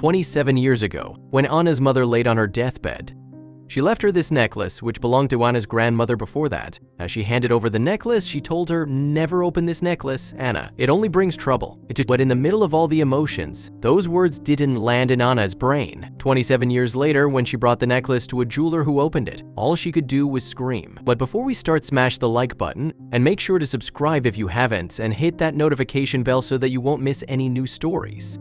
27 years ago, when Anna's mother laid on her deathbed. She left her this necklace, which belonged to Anna's grandmother before that. As she handed over the necklace, she told her, "Never open this necklace, Anna. It only brings trouble." But in the middle of all the emotions, those words didn't land in Anna's brain. 27 years later, when she brought the necklace to a jeweler who opened it, all she could do was scream. But before we start, smash the like button, and make sure to subscribe if you haven't, and hit that notification bell so that you won't miss any new stories.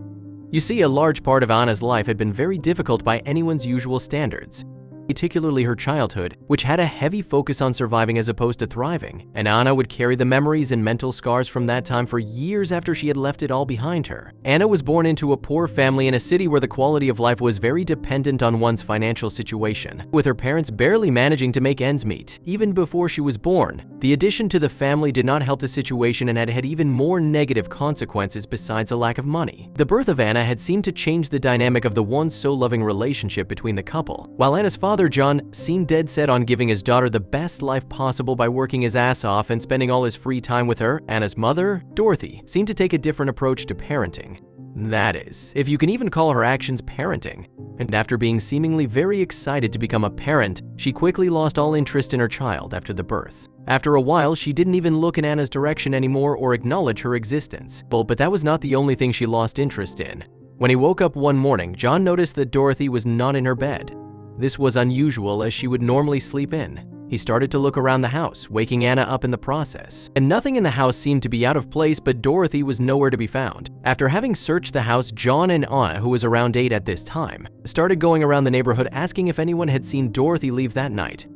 You see, a large part of Anna's life had been very difficult by anyone's usual standards, particularly her childhood, which had a heavy focus on surviving as opposed to thriving, and Anna would carry the memories and mental scars from that time for years after she had left it all behind her. Anna was born into a poor family in a city where the quality of life was very dependent on one's financial situation, with her parents barely managing to make ends meet. Even before she was born, the addition to the family did not help the situation and had even more negative consequences besides a lack of money. The birth of Anna had seemed to change the dynamic of the once so loving relationship between the couple. While Anna's father, John, seemed dead set on giving his daughter the best life possible by working his ass off and spending all his free time with her, Anna's mother, Dorothy, seemed to take a different approach to parenting. That is, if you can even call her actions parenting. And after being seemingly very excited to become a parent, she quickly lost all interest in her child after the birth. After a while, she didn't even look in Anna's direction anymore or acknowledge her existence. But that was not the only thing she lost interest in. When he woke up one morning, John noticed that Dorothy was not in her bed. This was unusual, as she would normally sleep in. He started to look around the house, waking Anna up in the process. And nothing in the house seemed to be out of place, but Dorothy was nowhere to be found. After having searched the house, John and Anna, who was around 8 at this time, started going around the neighborhood asking if anyone had seen Dorothy leave that night.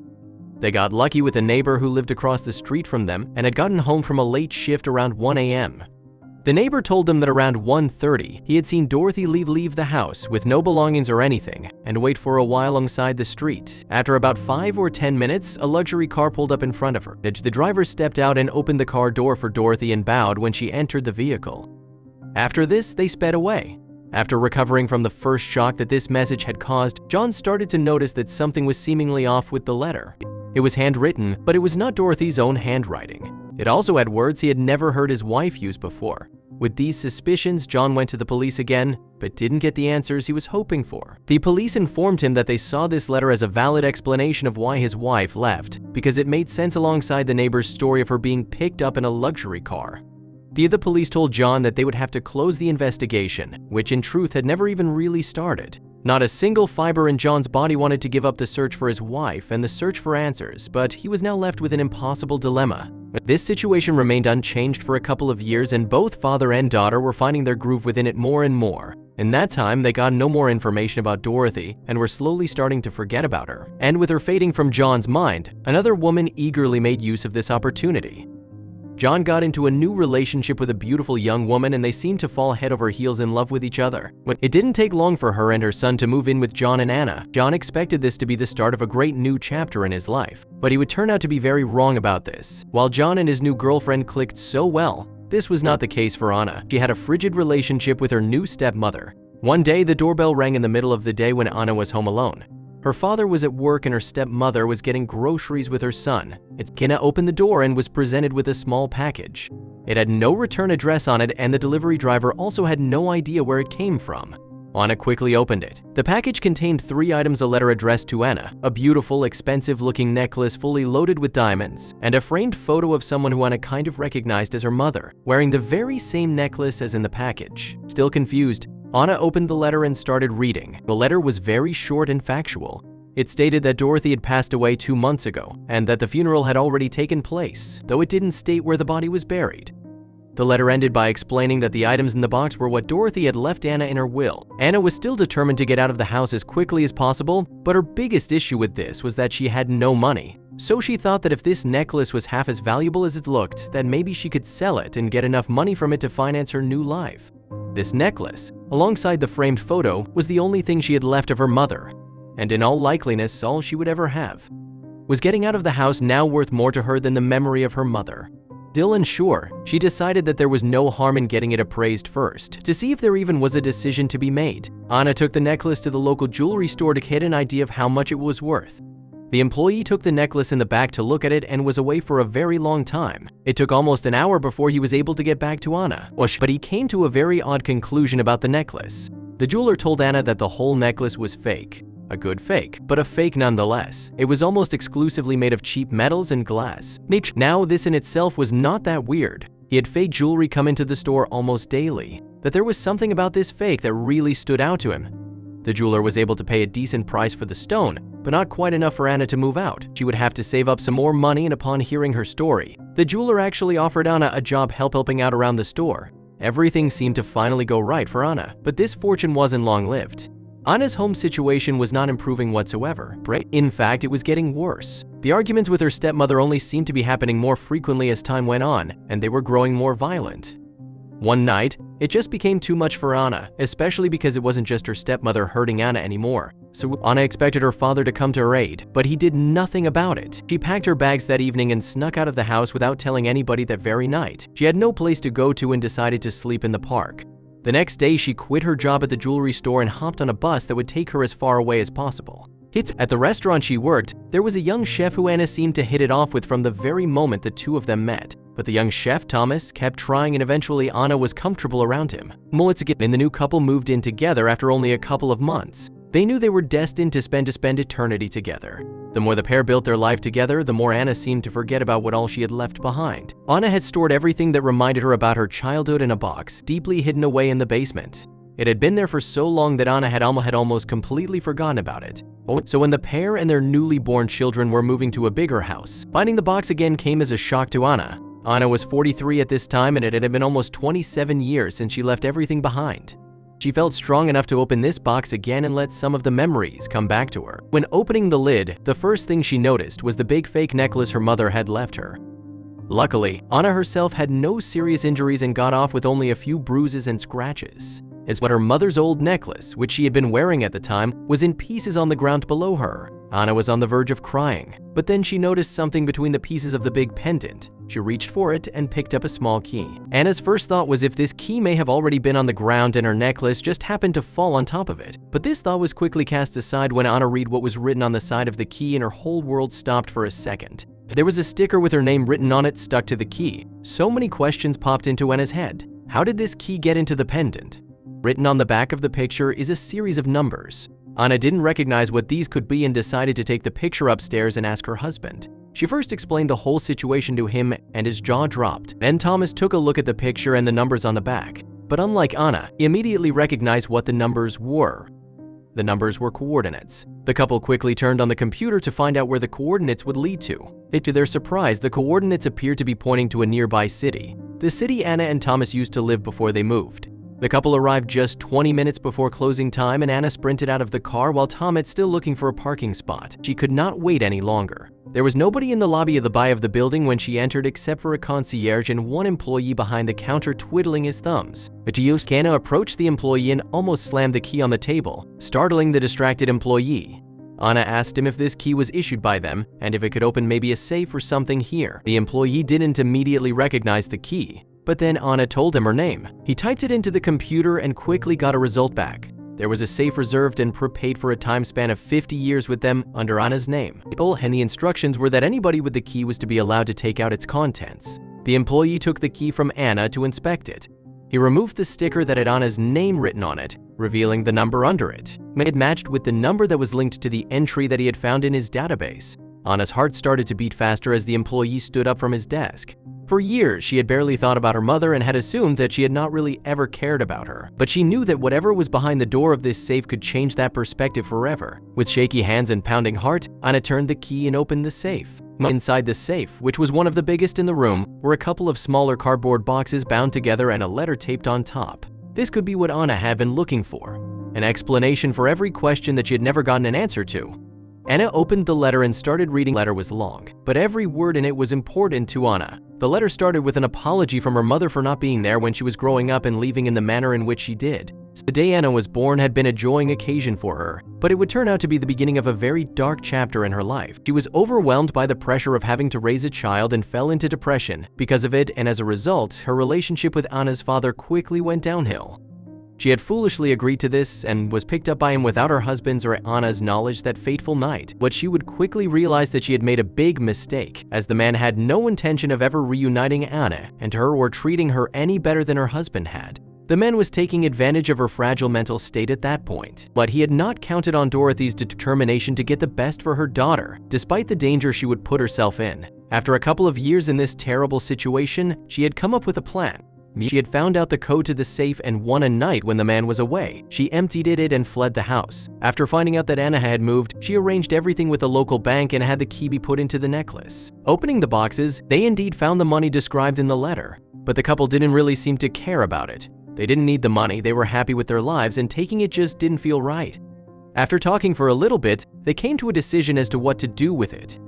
They got lucky with a neighbor who lived across the street from them and had gotten home from a late shift around 1 a.m. The neighbor told them that around 1:30, he had seen Dorothy leave the house with no belongings or anything and wait for a while alongside the street. After about 5 or 10 minutes, a luxury car pulled up in front of her. The driver stepped out and opened the car door for Dorothy and bowed when she entered the vehicle. After this, they sped away. After recovering from the first shock that this message had caused, John started to notice that something was seemingly off with the letter. It was handwritten, but it was not Dorothy's own handwriting. It also had words he had never heard his wife use before. With these suspicions, John went to the police again, but didn't get the answers he was hoping for. The police informed him that they saw this letter as a valid explanation of why his wife left, because it made sense alongside the neighbor's story of her being picked up in a luxury car. The police told John that they would have to close the investigation, which in truth had never even really started. Not a single fiber in John's body wanted to give up the search for his wife and the search for answers, but he was now left with an impossible dilemma. This situation remained unchanged for a couple of years, and both father and daughter were finding their groove within it more and more. In that time, they got no more information about Dorothy and were slowly starting to forget about her. And with her fading from John's mind, another woman eagerly made use of this opportunity. John got into a new relationship with a beautiful young woman, and they seemed to fall head over heels in love with each other. It didn't take long for her and her son to move in with John and Anna. John expected this to be the start of a great new chapter in his life, but he would turn out to be very wrong about this. While John and his new girlfriend clicked so well, this was not the case for Anna. She had a frigid relationship with her new stepmother. One day, the doorbell rang in the middle of the day when Anna was home alone. Her father was at work and her stepmother was getting groceries with her son. Anna opened the door and was presented with a small package. It had no return address on it, and the delivery driver also had no idea where it came from. Anna quickly opened it. The package contained 3 items: a letter addressed to Anna, a beautiful, expensive-looking necklace fully loaded with diamonds, and a framed photo of someone who Anna kind of recognized as her mother, wearing the very same necklace as in the package. Still confused, Anna opened the letter and started reading. The letter was very short and factual. It stated that Dorothy had passed away 2 months ago and that the funeral had already taken place, though it didn't state where the body was buried. The letter ended by explaining that the items in the box were what Dorothy had left Anna in her will. Anna was still determined to get out of the house as quickly as possible, but her biggest issue with this was that she had no money. So she thought that if this necklace was half as valuable as it looked, then maybe she could sell it and get enough money from it to finance her new life. This necklace, alongside the framed photo, was the only thing she had left of her mother, and in all likeliness, all she would ever have. Was getting out of the house now worth more to her than the memory of her mother? Still unsure, she decided that there was no harm in getting it appraised first, to see if there even was a decision to be made. Anna took the necklace to the local jewelry store to get an idea of how much it was worth. The employee took the necklace in the back to look at it and was away for a very long time. It took almost an hour before he was able to get back to Anna. But he came to a very odd conclusion about the necklace. The jeweler told Anna that the whole necklace was fake. A good fake, but a fake nonetheless. It was almost exclusively made of cheap metals and glass. Now, this in itself was not that weird. He had fake jewelry come into the store almost daily. That there was something about this fake that really stood out to him. The jeweler was able to pay a decent price for the stone, but not quite enough for Anna to move out. She would have to save up some more money, and upon hearing her story, the jeweler actually offered Anna a job helping out around the store. Everything seemed to finally go right for Anna, but this fortune wasn't long-lived. Anna's home situation was not improving whatsoever. In fact, it was getting worse. The arguments with her stepmother only seemed to be happening more frequently as time went on, and they were growing more violent. One night, it just became too much for Anna, especially because it wasn't just her stepmother hurting Anna anymore. So Anna expected her father to come to her aid, but he did nothing about it. She packed her bags that evening and snuck out of the house without telling anybody that very night. She had no place to go to and decided to sleep in the park. The next day, she quit her job at the jewelry store and hopped on a bus that would take her as far away as possible. At the restaurant she worked, there was a young chef who Anna seemed to hit it off with from the very moment the two of them met. But the young chef, Thomas, kept trying, and eventually Anna was comfortable around him. And the new couple moved in together after only a couple of months. They knew they were destined to spend eternity together. The more the pair built their life together, the more Anna seemed to forget about what all she had left behind. Anna had stored everything that reminded her about her childhood in a box, deeply hidden away in the basement. It had been there for so long that Anna had almost completely forgotten about it. So when the pair and their newly born children were moving to a bigger house, finding the box again came as a shock to Anna. Anna was 43 at this time, and it had been almost 27 years since she left everything behind. She felt strong enough to open this box again and let some of the memories come back to her. When opening the lid, the first thing she noticed was the big fake necklace her mother had left her. Luckily, Anna herself had no serious injuries and got off with only a few bruises and scratches. But her mother's old necklace, which she had been wearing at the time, was in pieces on the ground below her. Anna was on the verge of crying, but then she noticed something between the pieces of the big pendant. She reached for it and picked up a small key. Anna's first thought was if this key may have already been on the ground and her necklace just happened to fall on top of it. But this thought was quickly cast aside when Anna read what was written on the side of the key, and her whole world stopped for a second. There was a sticker with her name written on it stuck to the key. So many questions popped into Anna's head. How did this key get into the pendant? Written on the back of the picture is a series of numbers. Anna didn't recognize what these could be and decided to take the picture upstairs and ask her husband. She first explained the whole situation to him, and his jaw dropped. Then Thomas took a look at the picture and the numbers on the back. But unlike Anna, he immediately recognized what the numbers were. The numbers were coordinates. The couple quickly turned on the computer to find out where the coordinates would lead to. To their surprise, the coordinates appeared to be pointing to a nearby city, the city Anna and Thomas used to live before they moved. The couple arrived just 20 minutes before closing time, and Anna sprinted out of the car while Thomas still looking for a parking spot. She could not wait any longer. There was nobody in the lobby of the building when she entered except for a concierge and one employee behind the counter twiddling his thumbs. Anna approached the employee and almost slammed the key on the table, startling the distracted employee. Anna asked him if this key was issued by them and if it could open maybe a safe or something here. The employee didn't immediately recognize the key, but then Anna told him her name. He typed it into the computer and quickly got a result back. There was a safe reserved and prepaid for a time span of 50 years with them under Anna's name. And the instructions were that anybody with the key was to be allowed to take out its contents. The employee took the key from Anna to inspect it. He removed the sticker that had Anna's name written on it, revealing the number under it. It matched with the number that was linked to the entry that he had found in his database. Anna's heart started to beat faster as the employee stood up from his desk. For years, she had barely thought about her mother and had assumed that she had not really ever cared about her. But she knew that whatever was behind the door of this safe could change that perspective forever. With shaky hands and pounding heart, Anna turned the key and opened the safe. Inside the safe, which was one of the biggest in the room, were a couple of smaller cardboard boxes bound together and a letter taped on top. This could be what Anna had been looking for, an explanation for every question that she had never gotten an answer to. Anna opened the letter and started reading. The letter was long, but every word in it was important to Anna. The letter started with an apology from her mother for not being there when she was growing up and leaving in the manner in which she did. The day Anna was born had been a joying occasion for her, but it would turn out to be the beginning of a very dark chapter in her life. She was overwhelmed by the pressure of having to raise a child and fell into depression because of it, and as a result, her relationship with Anna's father quickly went downhill. She had foolishly agreed to this and was picked up by him without her husband's or Anna's knowledge that fateful night. But she would quickly realize that she had made a big mistake, as the man had no intention of ever reuniting Anna and her or treating her any better than her husband had. The man was taking advantage of her fragile mental state at that point, but he had not counted on Dorothy's determination to get the best for her daughter, despite the danger she would put herself in. After a couple of years in this terrible situation, she had come up with a plan. She had found out the code to the safe, and one night when the man was away, she emptied it and fled the house. After finding out that Anna had moved, she arranged everything with the local bank and had the key be put into the necklace. Opening the boxes, they indeed found the money described in the letter, but the couple didn't really seem to care about it. They didn't need the money, they were happy with their lives, and taking it just didn't feel right. After talking for a little bit, they came to a decision as to what to do with it.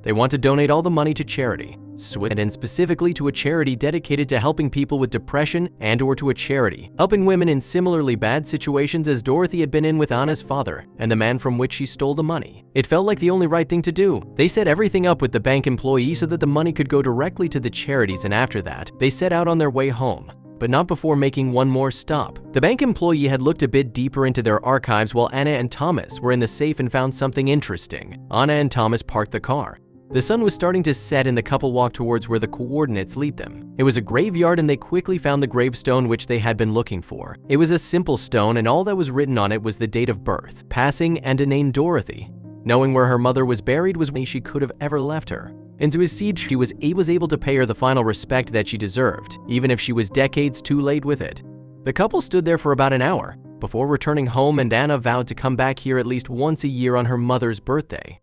They want to donate all the money to charity, and specifically to a charity dedicated to helping people with depression and/or to a charity helping women in similarly bad situations as Dorothy had been in with Anna's father and the man from which she stole the money. It felt like the only right thing to do. They set everything up with the bank employee so that the money could go directly to the charities, and after that, they set out on their way home. But not before making one more stop. The bank employee had looked a bit deeper into their archives while Anna and Thomas were in the safe and found something interesting. Anna and Thomas parked the car. The sun was starting to set and the couple walked towards where the coordinates lead them. It was a graveyard, and they quickly found the gravestone which they had been looking for. It was a simple stone, and all that was written on it was the date of birth, passing, and a name Dorothy. Knowing where her mother was buried was when she could have ever left her. And to his seed, she was able to pay her the final respect that she deserved, even if she was decades too late with it. The couple stood there for about an hour before returning home, and Anna vowed to come back here at least once a year on her mother's birthday.